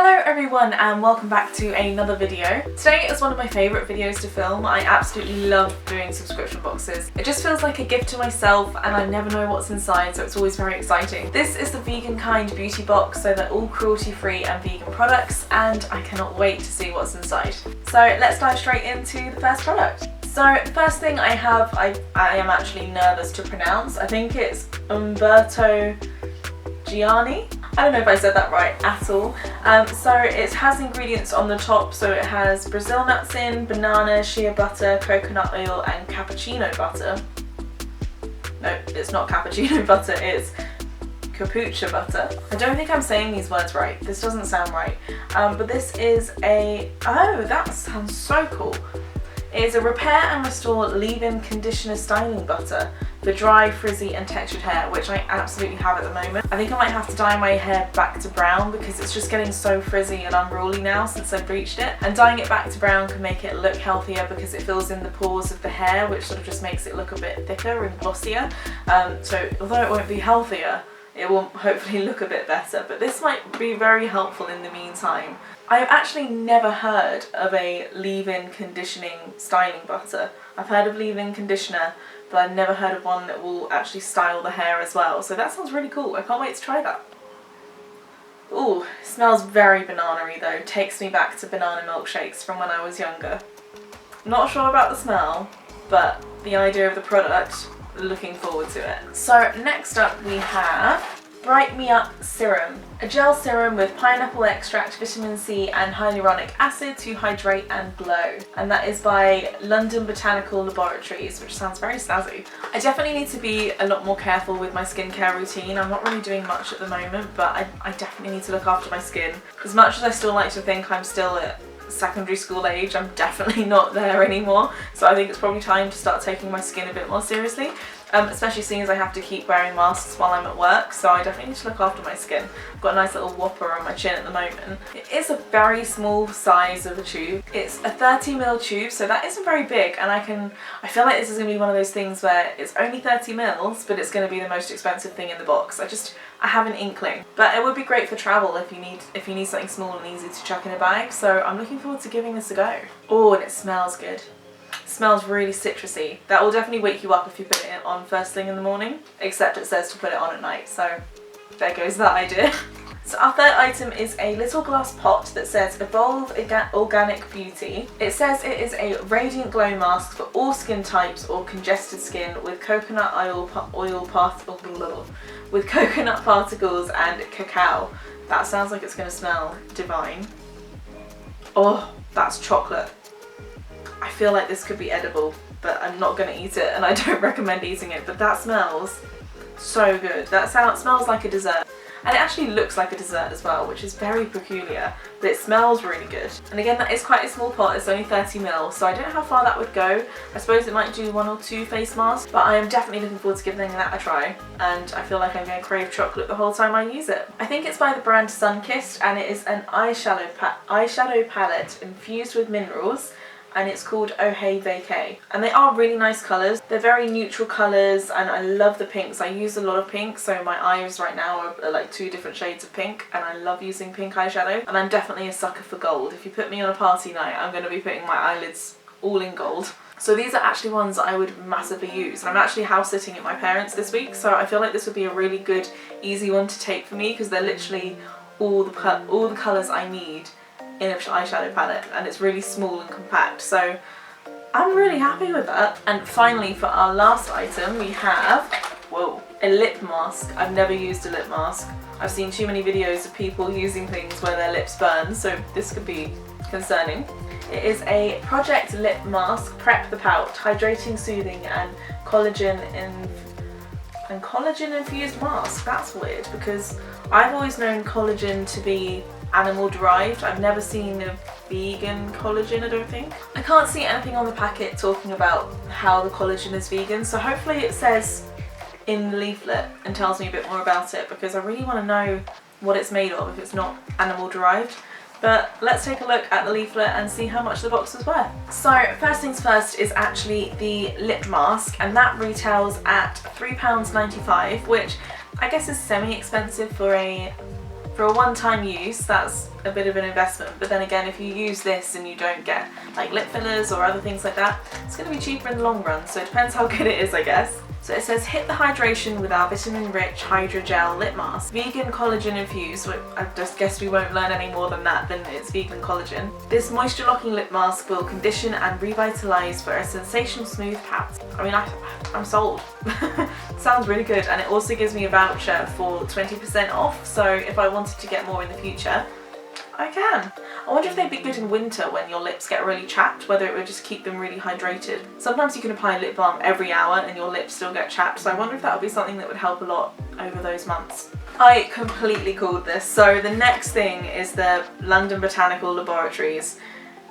Hello everyone and welcome back to another video. Today is one of my favourite videos to film. I absolutely love doing subscription boxes. It just feels like a gift to myself and I never know what's inside, so it's always very exciting. This is the Vegan Kind beauty box, so they're all cruelty free and vegan products, and I cannot wait to see what's inside. So let's dive straight into the first product. So the first thing I have, I am actually nervous to pronounce. I think it's Umberto Gianni. I don't know if I said that right at all. So it has ingredients on the top, so it has Brazil nuts in, banana, shea butter, coconut oil and cappuccino butter. No, it's not cappuccino butter, it's capucha butter. I don't think I'm saying these words right. This doesn't sound right. But this is a, oh, that sounds so cool. It is a repair and restore leave-in conditioner styling butter for dry, frizzy and textured hair, which I absolutely have at the moment. I think I might have to dye my hair back to brown because it's just getting so frizzy and unruly now since I bleached it. And dyeing it back to brown can make it look healthier because it fills in the pores of the hair, which sort of just makes it look a bit thicker and glossier. So although it won't be healthier, it will hopefully look a bit better, but this might be very helpful in the meantime. I have actually never heard of a leave-in conditioning styling butter. I've heard of leave-in conditioner, but I've never heard of one that will actually style the hair as well. So that sounds really cool. I can't wait to try that. Ooh, smells very banana-y though. Takes me back to banana milkshakes from when I was younger. Not sure about the smell, but the idea of the product, looking forward to it. So next up we have Me Up Serum, a gel serum with pineapple extract, vitamin C and hyaluronic acid to hydrate and glow. And that is by London Botanical Laboratories, which sounds very snazzy. I definitely need to be a lot more careful with my skincare routine. I'm not really doing much at the moment, but I definitely need to look after my skin. As much as I still like to think I'm still at secondary school age, I'm definitely not there anymore. So I think it's probably time to start taking my skin a bit more seriously. Especially seeing as I have to keep wearing masks while I'm at work, so I definitely need to look after my skin. I've got a nice little whopper on my chin at the moment. It is a very small size of a tube. It's a 30ml tube, so that isn't very big, and I feel like this is going to be one of those things where it's only 30ml, but it's going to be the most expensive thing in the box. I have an inkling. But it would be great for travel if you need something small and easy to chuck in a bag, so I'm looking forward to giving this a go. Oh, and it smells good. Smells really citrusy. That will definitely wake you up if you put it on first thing in the morning, except it says to put it on at night, so there goes that idea. So our third item is a little glass pot that says Evolve Organic Beauty. It says it is a radiant glow mask for all skin types or congested skin with coconut coconut particles and cacao. That sounds like it's going to smell divine. Oh, that's chocolate. I feel like this could be edible, but I'm not going to eat it and I don't recommend eating it, but that smells so good. That smells like a dessert. And it actually looks like a dessert as well, which is very peculiar, but it smells really good. And again, that is quite a small pot, it's only 30ml, so I don't know how far that would go. I suppose it might do 1 or 2 face masks, but I am definitely looking forward to giving that a try, and I feel like I'm going to crave chocolate the whole time I use it. I think it's by the brand Sunkissed, and it is an eyeshadow palette infused with minerals, and it's called Oh Hey Vacay. And they are really nice colours. They're very neutral colours and I love the pinks. I use a lot of pink, so my eyes right now are like 2 different shades of pink, and I love using pink eyeshadow. And I'm definitely a sucker for gold. If you put me on a party night, I'm going to be putting my eyelids all in gold. So these are actually ones that I would massively use. And I'm actually house sitting at my parents' this week, so I feel like this would be a really good, easy one to take for me because they're literally all the colours I need in an eyeshadow palette, and it's really small and compact, so I'm really happy with that. And finally, for our last item, we have, whoa, a lip mask. I've never used a lip mask. I've seen too many videos of people using things where their lips burn, so this could be concerning. It is a Project Lip Mask, Prep the Pout, hydrating, soothing and collagen infused mask. That's weird because I've always known collagen to be animal derived. I've never seen a vegan collagen, I don't think. I can't see anything on the packet talking about how the collagen is vegan, so hopefully it says in the leaflet and tells me a bit more about it because I really want to know what it's made of if it's not animal derived. But let's take a look at the leaflet and see how much the box is worth. So first things first is actually the lip mask, and that retails at £3.95, which I guess is semi-expensive for a For a one-time use, that's a bit of an investment, but then again, if you use this and you don't get like lip fillers or other things like that, it's going to be cheaper in the long run, so it depends how good it is, I guess. So it says, hit the hydration with our vitamin-rich hydrogel lip mask. Vegan collagen infused, which I just guess we won't learn any more than that, than it's vegan collagen. This moisture-locking lip mask will condition and revitalise for a sensational smooth pat. I mean, I'm sold. Sounds really good, and it also gives me a voucher for 20% off, so if I wanted to get more in the future, I can. I wonder if they'd be good in winter when your lips get really chapped, whether it would just keep them really hydrated. Sometimes you can apply lip balm every hour and your lips still get chapped, so I wonder if that would be something that would help a lot over those months. I completely called this. So the next thing is the London Botanical Laboratories,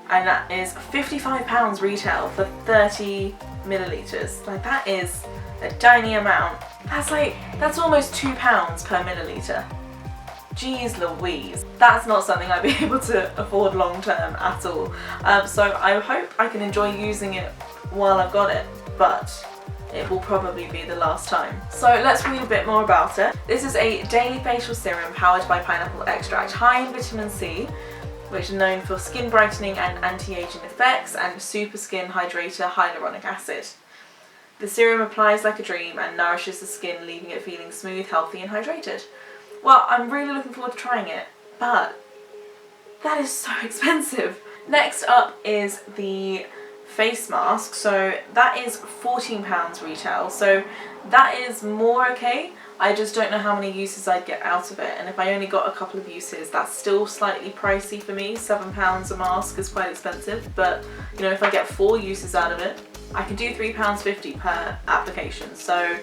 and that is £55 retail for 30 millilitres. Like, that is a tiny amount. That's almost £2 per milliliter. Jeez Louise, that's not something I'd be able to afford long term at all. So I hope I can enjoy using it while I've got it, but it will probably be the last time. So let's read a bit more about it. This is a daily facial serum powered by pineapple extract, high in vitamin C, which is known for skin brightening and anti-aging effects, and super skin hydrator hyaluronic acid. The serum applies like a dream and nourishes the skin, leaving it feeling smooth, healthy and hydrated. Well, I'm really looking forward to trying it, but that is so expensive. Next up is the face mask. So that is £14 retail, so that is more okay. I just don't know how many uses I'd get out of it, and if I only got a couple of uses, that's still slightly pricey for me. £7 a mask is quite expensive, but you know, if I get 4 uses out of it, I can do £3.50 per application, so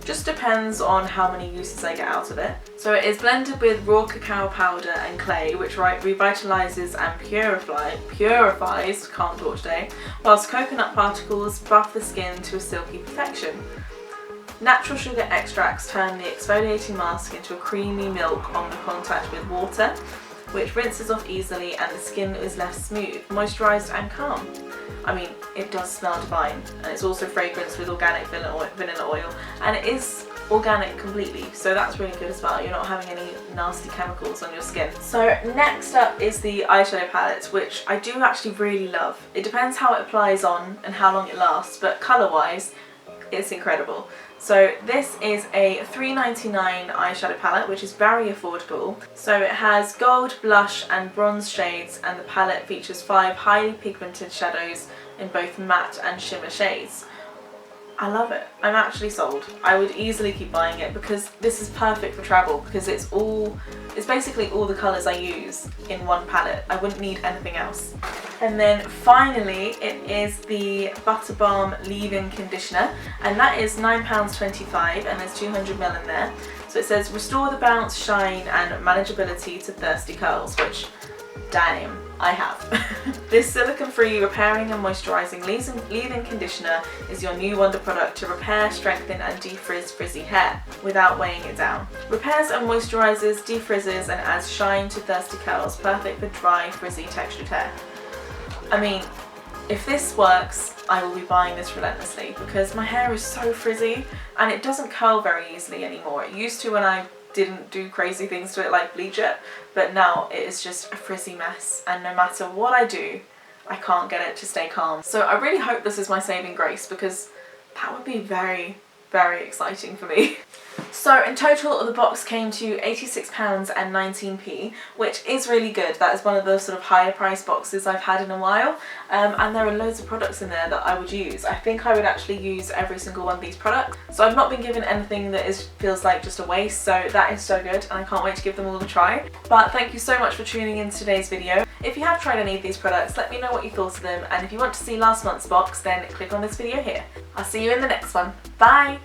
just depends on how many uses I get out of it. So it is blended with raw cacao powder and clay, which revitalises and purifies, can't talk today, whilst coconut particles buff the skin to a silky perfection. Natural sugar extracts turn the exfoliating mask into a creamy milk on the contact with water, which rinses off easily and the skin is left smooth, moisturised and calm. I mean, it does smell divine, and it's also fragranced with organic vanilla oil, and it is organic completely, so that's really good as well. You're not having any nasty chemicals on your skin. So next up is the eyeshadow palette, which I do actually really love. It depends how it applies on and how long it lasts, but colour-wise, it's incredible. So this is a £3.99 eyeshadow palette, which is very affordable. So it has gold, blush and bronze shades, and the palette features 5 highly pigmented shadows in both matte and shimmer shades. I love it. I'm actually sold. I would easily keep buying it because this is perfect for travel, because it's basically all the colours I use in one palette. I wouldn't need anything else. And then finally it is the Butter Balm leave-in conditioner, and that is £9.25 and there's 200ml in there. So it says restore the bounce, shine and manageability to thirsty curls, which damn, I have. This silicone-free repairing and moisturising leave-in conditioner is your new wonder product to repair, strengthen and defrizz frizzy hair without weighing it down. Repairs and moisturises, defrizzes and adds shine to thirsty curls, perfect for dry, frizzy, textured hair. I mean, if this works, I will be buying this relentlessly because my hair is so frizzy and it doesn't curl very easily anymore. It used to when I didn't do crazy things to it like bleach it, but now it is just a frizzy mess, and no matter what I do, I can't get it to stay calm. So I really hope this is my saving grace, because that would be very, very exciting for me. So in total the box came to £86.19, which is really good. That is one of the sort of higher price boxes I've had in a while, and there are loads of products in there that I would use. I think I would actually use every single one of these products, so I've not been given anything that feels like just a waste, so that is so good and I can't wait to give them all a try. But thank you so much for tuning in to today's video. If you have tried any of these products, let me know what you thought of them, and if you want to see last month's box, then click on this video here. I'll see you in the next one. Bye!